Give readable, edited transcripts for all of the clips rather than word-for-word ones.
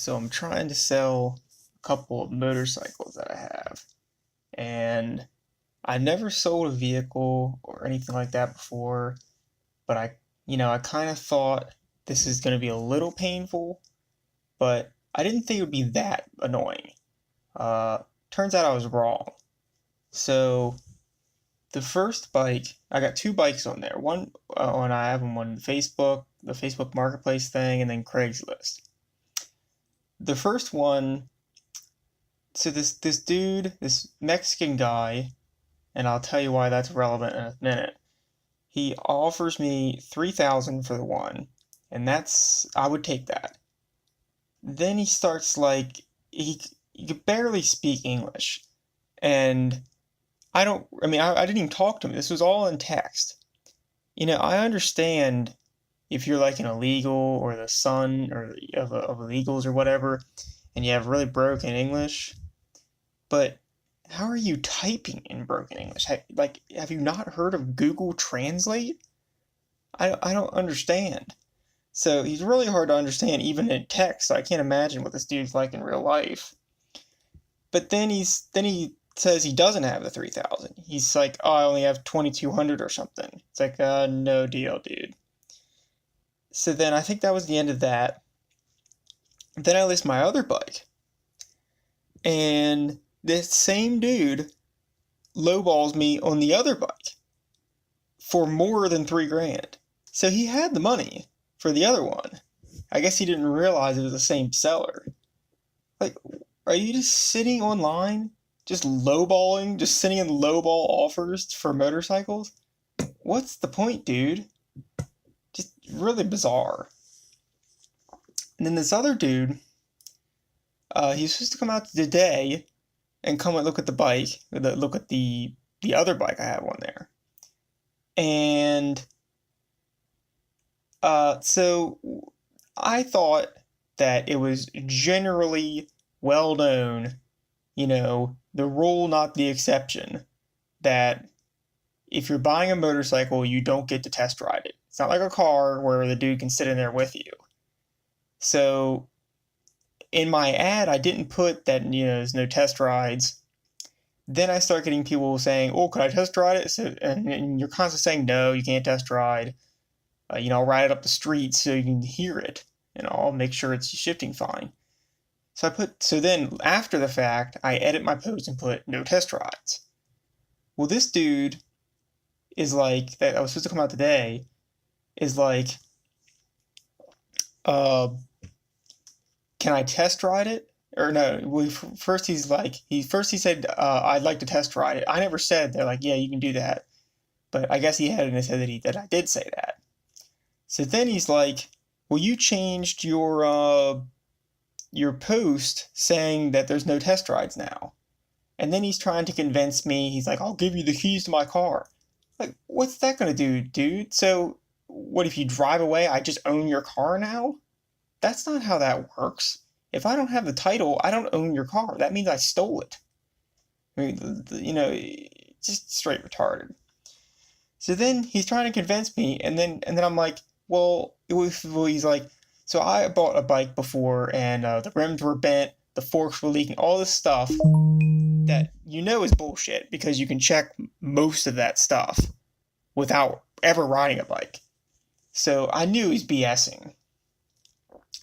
So I'm trying to sell a couple of motorcycles that I have. And I never sold a vehicle or anything like that before, but I kind of thought this is going to be a little painful, but I didn't think it would be that annoying. Uh, Turns out I was wrong. So the first bike, I got two bikes on there. One I have them on Facebook, the Facebook Marketplace thing, and then Craigslist. The first one, so this dude, this Mexican guy, and I'll tell you why that's relevant in a minute. He offers me 3,000 for the one, and I would take that. Then he starts like he could barely speak English, and I didn't even talk to him. This was all in text. I understand if you're like an illegal or the son or of illegals or whatever, and you have really broken English. But how are you typing in broken English? Have you not heard of Google Translate? I don't understand. So he's really hard to understand even in text. So I can't imagine what this dude's like in real life. But then he says he doesn't have the 3,000. He's like, oh, I only have 2,200 or something. It's like, no deal, dude. So then I think that was the end of that. Then I list my other bike, and this same dude lowballs me on the other bike for more than 3 grand. So he had the money for the other one. I guess he didn't realize it was the same seller. Like, are you just sitting online, just lowballing, just sending in lowball offers for motorcycles? What's the point, dude? Just really bizarre. And then this other dude, he's supposed to come out today and come and look at the bike, look at the other bike I have on there. And so I thought that it was generally well known, the rule, not the exception, that if you're buying a motorcycle, you don't get to test ride it. It's not like a car where the dude can sit in there with you. So in my ad, I didn't put that, there's no test rides. Then I start getting people saying, oh, could I test ride it? So, and you're constantly saying, no, you can't test ride. I'll ride it up the street so you can hear it, and I'll make sure it's shifting fine. So then after the fact, I edit my post and put no test rides. Well, this dude is like, that I was supposed to come out today, is like, can I test ride it? Or no, first he said, I'd like to test ride it. I never said, they're like, yeah, you can do that. But I guess he had it in his head that I did say that. So then he's like, well, you changed your post saying that there's no test rides now. And then he's trying to convince me, he's like, I'll give you the keys to my car. Like, what's that going to do, dude? So what if you drive away, I just own your car now? That's not how that works. If I don't have the title, I don't own your car. That means I stole it. I mean, just straight retarded. So then he's trying to convince me, and then I'm like, well, he's like, so I bought a bike before, and the rims were bent, the forks were leaking, all this stuff that is bullshit, because you can check most of that stuff without ever riding a bike. So I knew he's BSing.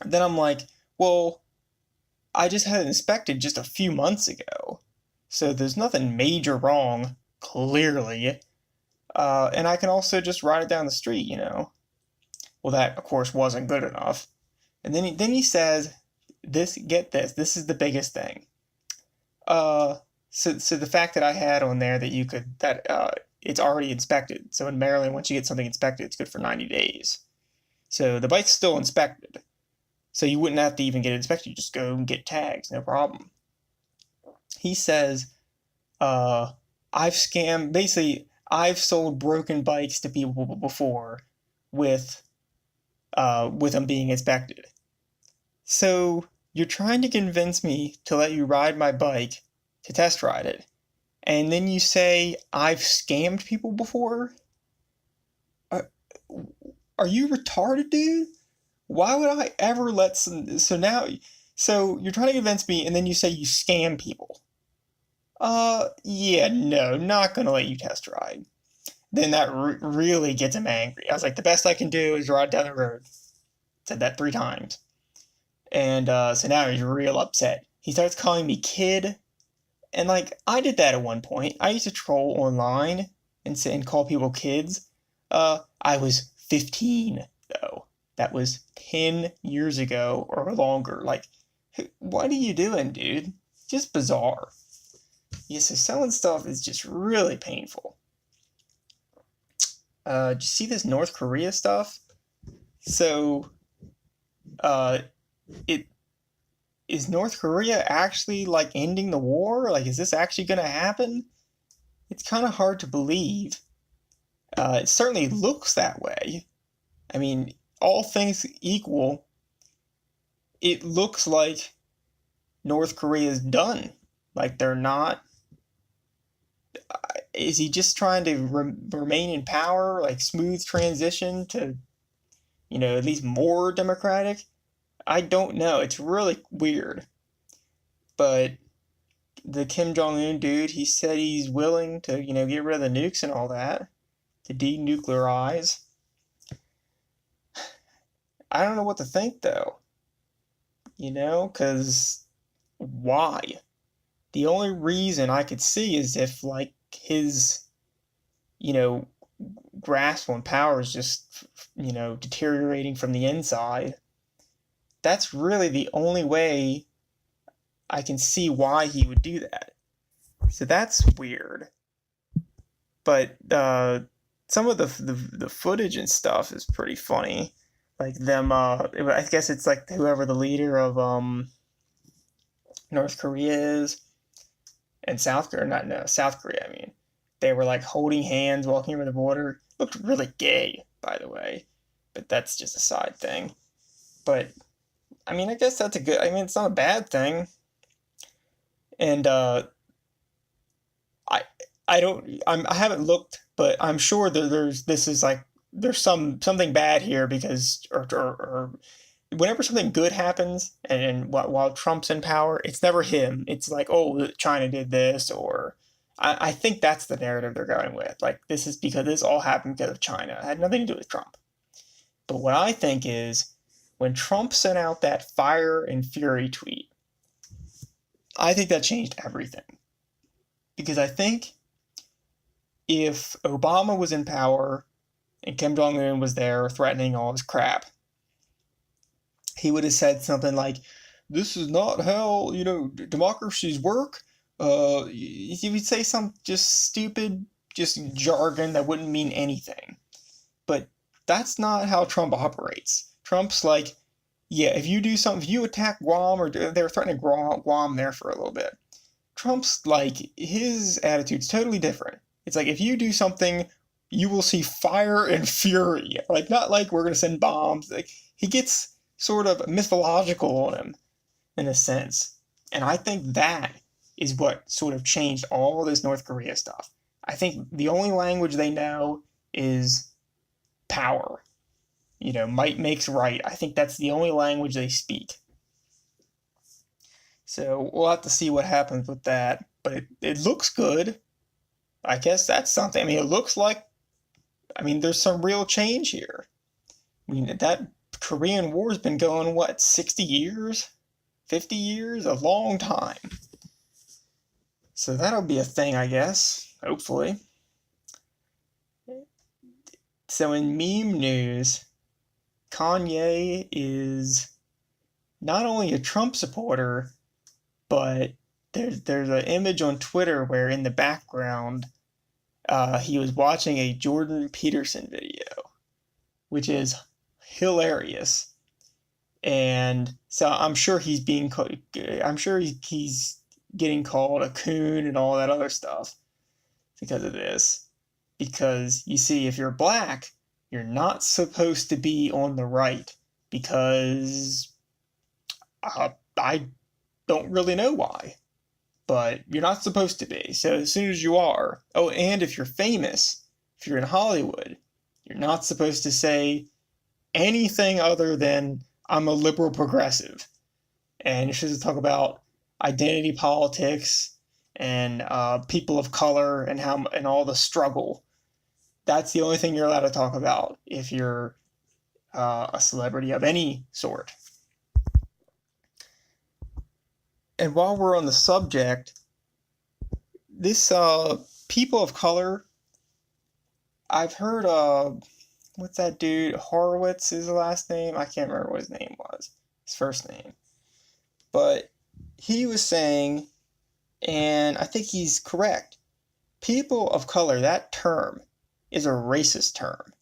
Then I'm like, well, I just had it inspected just a few months ago, so there's nothing major wrong, clearly. And I can also just ride it down the street, Well, that, of course, wasn't good enough. And then he says, this is the biggest thing. So the fact that I had on there that it's already inspected. So in Maryland, once you get something inspected, it's good for 90 days. So the bike's still inspected. So you wouldn't have to even get it inspected. You just go and get tags, no problem. He says, I've sold broken bikes to people before with them being inspected. So you're trying to convince me to let you ride my bike, to test ride it, and then you say I've scammed people before? Are you retarded, dude? Why would I ever let so now So you're trying to convince me, and then you say you scam people. Yeah, no, not gonna let you test ride. Then that really gets him angry. I was like, the best I can do is ride down the road. Said that 3 times. And so now he's real upset. He starts calling me kid. And like, I did that at one point. I used to troll online and say and call people kids. I was 15 though. That was 10 years ago or longer. Like, what are you doing, dude? Just bizarre. Yeah, so selling stuff is just really painful. Did you see this North Korea stuff? So, uh, it is North Korea actually like ending the war? Like, is this actually gonna happen? It's kind of hard to believe. It certainly looks that way. I mean, all things equal, it looks like North Korea is done. Like, they're not. Is he just trying to remain in power, like smooth transition to, at least more democratic? I don't know. It's really weird. But the Kim Jong Un dude, he said he's willing to, get rid of the nukes and all that, to denuclearize. I don't know what to think though, because why? The only reason I could see is if, like, his, you know, grasp on power is just, deteriorating from the inside. That's really the only way I can see why he would do that. So that's weird. But some of the footage and stuff is pretty funny. Like them, I guess it's like whoever the leader of North Korea is, and South Korea, not no South Korea. I mean, they were like holding hands walking over the border. Looked really gay, by the way, but that's just a side thing. But I mean, I guess that's a good. I mean, it's not a bad thing. And I I don't I haven't looked, but I'm sure that there's something bad here because or whenever something good happens and while Trump's in power, it's never him. It's like, oh, China did this, or I think that's the narrative they're going with. Like, this is because this all happened because of China. It had nothing to do with Trump. But what I think is when Trump sent out that fire and fury tweet, I think that changed everything. Because I think if Obama was in power and Kim Jong Un was there threatening all this crap, he would have said something like, "This is not how democracies work." He would say some just stupid, just jargon that wouldn't mean anything. But that's not how Trump operates. Trump's like, yeah, if you do something, if you attack Guam, or they were threatening Guam there for a little bit. Trump's like, his attitude's totally different. It's like, if you do something, you will see fire and fury. Like, not like we're going to send bombs. Like, he gets sort of mythological on him in a sense. And I think that is what sort of changed all this North Korea stuff. I think the only language they know is power. Might makes right. I think that's the only language they speak. So we'll have to see what happens with that. But it looks good. I guess that's something. I mean, it looks like, there's some real change here. I mean, that Korean War's been going, what, 60 years? 50 years? A long time. So that'll be a thing, I guess. Hopefully. So in meme news, Kanye is not only a Trump supporter, but there's an image on Twitter where in the background he was watching a Jordan Peterson video, which is hilarious. And so I'm sure he's getting called a coon and all that other stuff because of this. Because you see, if you're black, you're not supposed to be on the right because I don't really know why, but you're not supposed to be. So as soon as you are, oh, and if you're famous, if you're in Hollywood, you're not supposed to say anything other than I'm a liberal progressive. and you're supposed to talk about identity politics and people of color and how and all the struggle. That's the only thing you're allowed to talk about if you're a celebrity of any sort. And while we're on the subject, this people of color, I've heard what's that dude? Horowitz is the last name. I can't remember what his name was. His first name. But he was saying, and I think he's correct, people of color, that term is a racist term.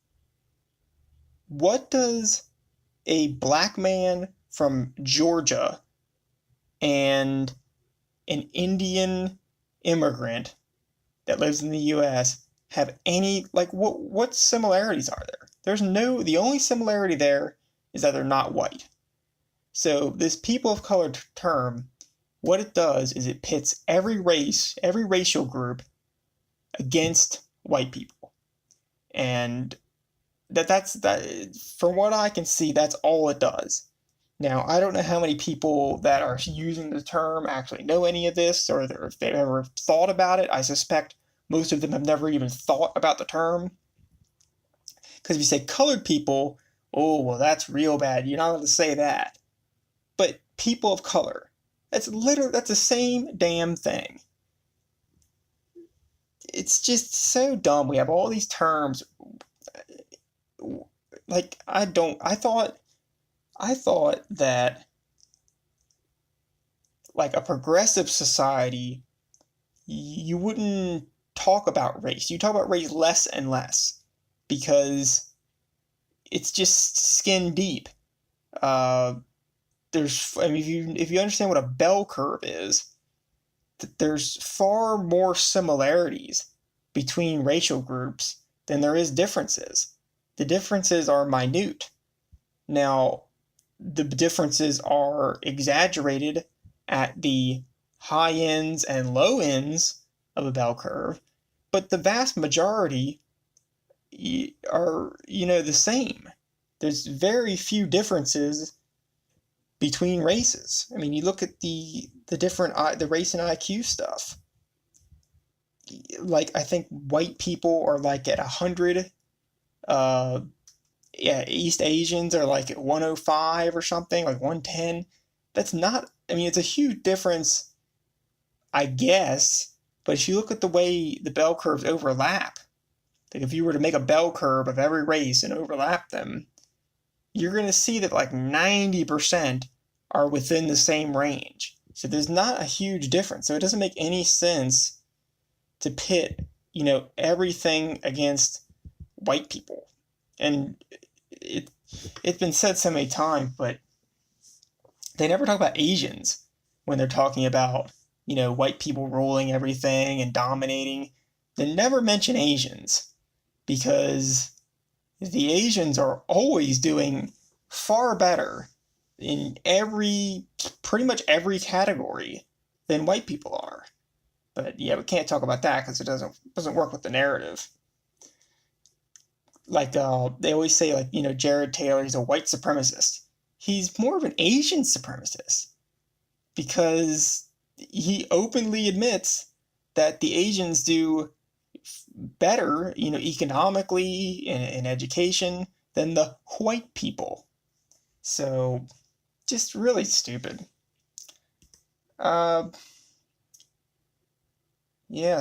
What does a black man from Georgia and an Indian immigrant that lives in the US have any, like, what similarities are there? The only similarity there is that they're not white. So this people of color term, what it does is it pits every race, every racial group against white people. And that's from what I can see, that's all it does. Now, I don't know how many people that are using the term actually know any of this, or if they've ever thought about it. I suspect most of them have never even thought about the term. Because if you say colored people, oh, well, that's real bad. You're not allowed to say that. But people of color, that's the same damn thing. It's just so dumb. We have all these terms. Like, I thought that, like, a progressive society, you wouldn't talk about race. You talk about race less and less because it's just skin deep. If you understand what a bell curve is, there's far more similarities between racial groups than there is differences. The differences are minute. Now, the differences are exaggerated at the high ends and low ends of a bell curve, but the vast majority are, the same. There's very few differences between races. I mean, you look at the race and IQ stuff. Like, I think white people are like at 100. East Asians are like at 105 or something, like 110. That's not, I mean, it's a huge difference, I guess, but if you look at the way the bell curves overlap, like if you were to make a bell curve of every race and overlap them, you're going to see that like 90% are within the same range. So there's not a huge difference. So it doesn't make any sense to pit, everything against white people. And it's been said so many times, but they never talk about Asians when they're talking about, white people ruling everything and dominating. They never mention Asians because the Asians are always doing far better in pretty much every category than white people are. But yeah, we can't talk about that because it doesn't work with the narrative. Like they always say, like, Jared Taylor, he's a white supremacist. He's more of an Asian supremacist because he openly admits that the Asians do better, economically in education than the white people. So, just really stupid. Yeah,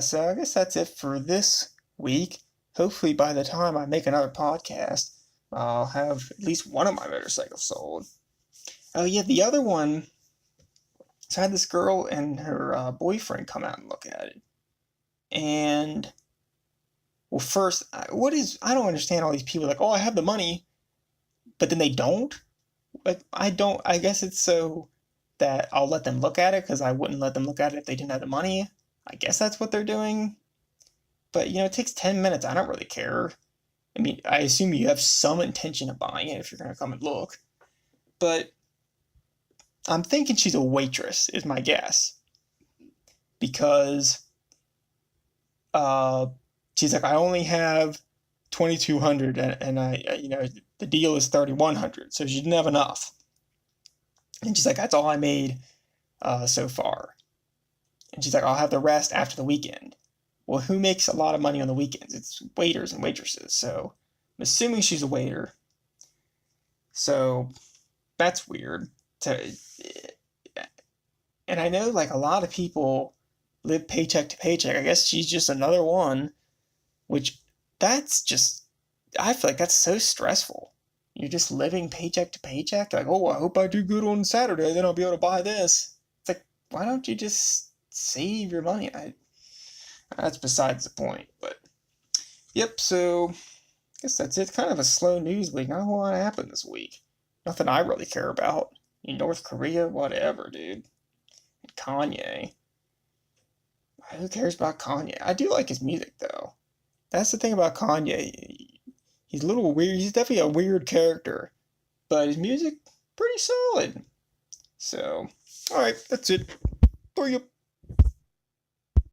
so I guess that's it for this week. Hopefully by the time I make another podcast, I'll have at least one of my motorcycles sold. Oh yeah, the other one, so I had this girl and her boyfriend come out and look at it. And, well, first, I don't understand all these people like, oh, I have the money, but then they don't. Like, I guess it's so that I'll let them look at it because I wouldn't let them look at it if they didn't have the money. I guess that's what they're doing. But, it takes 10 minutes. I don't really care. I mean, I assume you have some intention of buying it if you're going to come and look. But I'm thinking she's a waitress, is my guess. Because she's like, I only have 2,200 and I the deal is 3,100. So she didn't have enough. And she's like, that's all I made so far. And she's like, I'll have the rest after the weekend. Well, who makes a lot of money on the weekends? It's waiters and waitresses. So I'm assuming she's a waiter. So that's weird. To, and I know like a lot of people live paycheck to paycheck. I guess she's just another one, which that's just, I feel like that's so stressful. You're just living paycheck to paycheck. Like, oh, I hope I do good on Saturday, then I'll be able to buy this. It's like, why don't you just save your money? That's besides the point. But yep, so I guess that's it. Kind of a slow news week. Not a whole lot happened this week. Nothing I really care about. In North Korea, whatever, dude. And Kanye. Who cares about Kanye? I do like his music though. That's the thing about Kanye. He's a little weird. He's definitely a weird character, but his music pretty solid. So, all right, that's it. For you.